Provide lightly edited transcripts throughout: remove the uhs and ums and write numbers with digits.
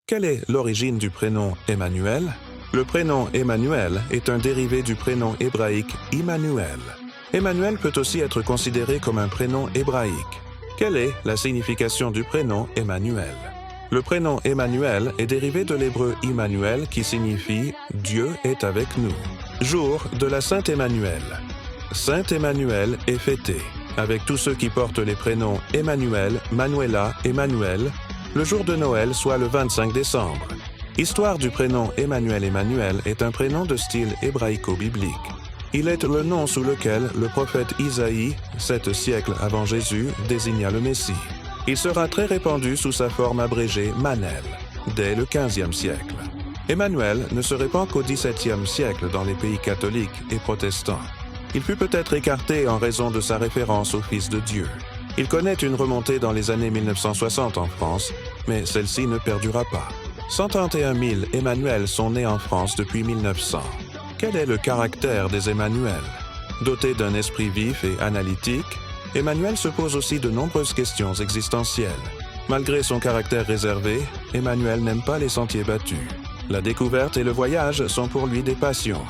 Quelle est l'origine du prénom Emmanuel? Le prénom Emmanuel est un dérivé du prénom hébraïque Immanuel. Emmanuel peut aussi être considéré comme un prénom hébraïque. Quelle est la signification du prénom Emmanuel? Le prénom Emmanuel est dérivé de l'hébreu Immanuel qui signifie « Dieu est avec nous ». Jour de la Sainte Emmanuel. Saint Emmanuel est fêté, avec tous ceux qui portent les prénoms Emmanuel, Manuela, Emmanuel, le jour de Noël, soit le 25 décembre. Histoire du prénom Emmanuel est un prénom de style hébraïco-biblique. Il est le nom sous lequel le prophète Isaïe, 7 siècles avant Jésus, désigna le Messie. Il sera très répandu sous sa forme abrégée Manel, dès le XVe siècle. Emmanuel ne se répand qu'au XVIIe siècle dans les pays catholiques et protestants. Il fut peut-être écarté en raison de sa référence au Fils de Dieu. Il connaît une remontée dans les années 1960 en France, mais celle-ci ne perdura pas. 131 000 Emmanuel sont nés en France depuis 1900. Quel est le caractère des Emmanuel? Doté d'un esprit vif et analytique, Emmanuel se pose aussi de nombreuses questions existentielles. Malgré son caractère réservé, Emmanuel n'aime pas les sentiers battus. La découverte et le voyage sont pour lui des passions.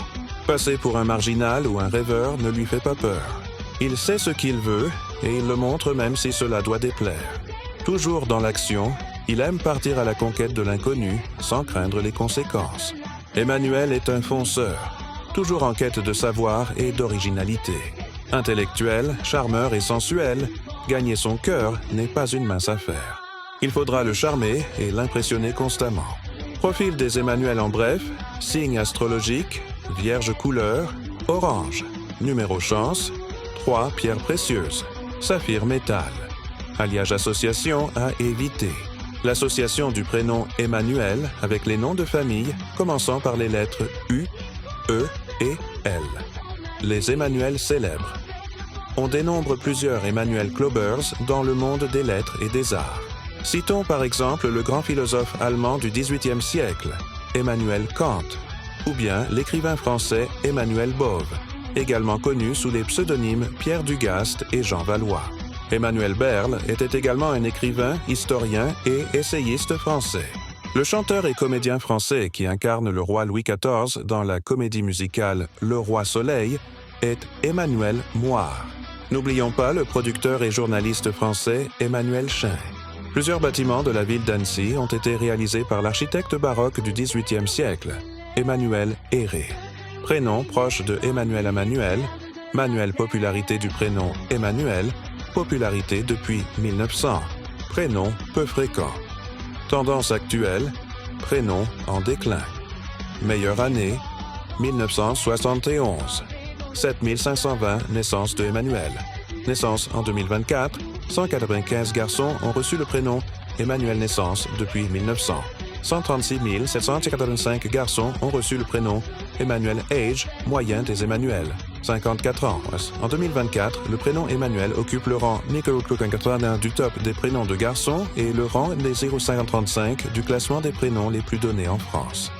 Passer pour un marginal ou un rêveur ne lui fait pas peur. Il sait ce qu'il veut et il le montre même si cela doit déplaire. Toujours dans l'action, il aime partir à la conquête de l'inconnu sans craindre les conséquences. Emmanuel est un fonceur, toujours en quête de savoir et d'originalité. Intellectuel, charmeur et sensuel, gagner son cœur n'est pas une mince affaire. Il faudra le charmer et l'impressionner constamment. Profil des Emmanuel en bref, signe astrologique, vierge couleur, orange. Numéro chance, 3 pierres précieuses, saphir métal. Alliage association à éviter. L'association du prénom Emmanuel avec les noms de famille commençant par les lettres U, E et L. Les Emmanuel célèbres. On dénombre plusieurs Emmanuel Klobers dans le monde des lettres et des arts. Citons par exemple le grand philosophe allemand du XVIIIe siècle, Emmanuel Kant, ou bien l'écrivain français Emmanuel Bove, également connu sous les pseudonymes Pierre Dugast et Jean Valois. Emmanuel Berle était également un écrivain, historien et essayiste français. Le chanteur et comédien français qui incarne le roi Louis XIV dans la comédie musicale Le Roi Soleil est Emmanuel Moire. N'oublions pas le producteur et journaliste français Emmanuel Chin. Plusieurs bâtiments de la ville d'Annecy ont été réalisés par l'architecte baroque du XVIIIe siècle, Emmanuel Héré. Prénom proche de Emmanuel à Manuel, Manuel popularité du prénom Emmanuel, popularité depuis 1900. Prénom peu fréquent. Tendance actuelle, prénom en déclin. Meilleure année, 1971. 7520 naissances de Emmanuel. Naissance en 2024, 195 garçons ont reçu le prénom Emmanuel Naissance depuis 1900. 136 785 garçons ont reçu le prénom Emmanuel Age, moyen des Emmanuel, 54 ans. En 2024, le prénom Emmanuel occupe le rang du top des prénoms de garçons et le rang des 0535 du classement des prénoms les plus donnés en France.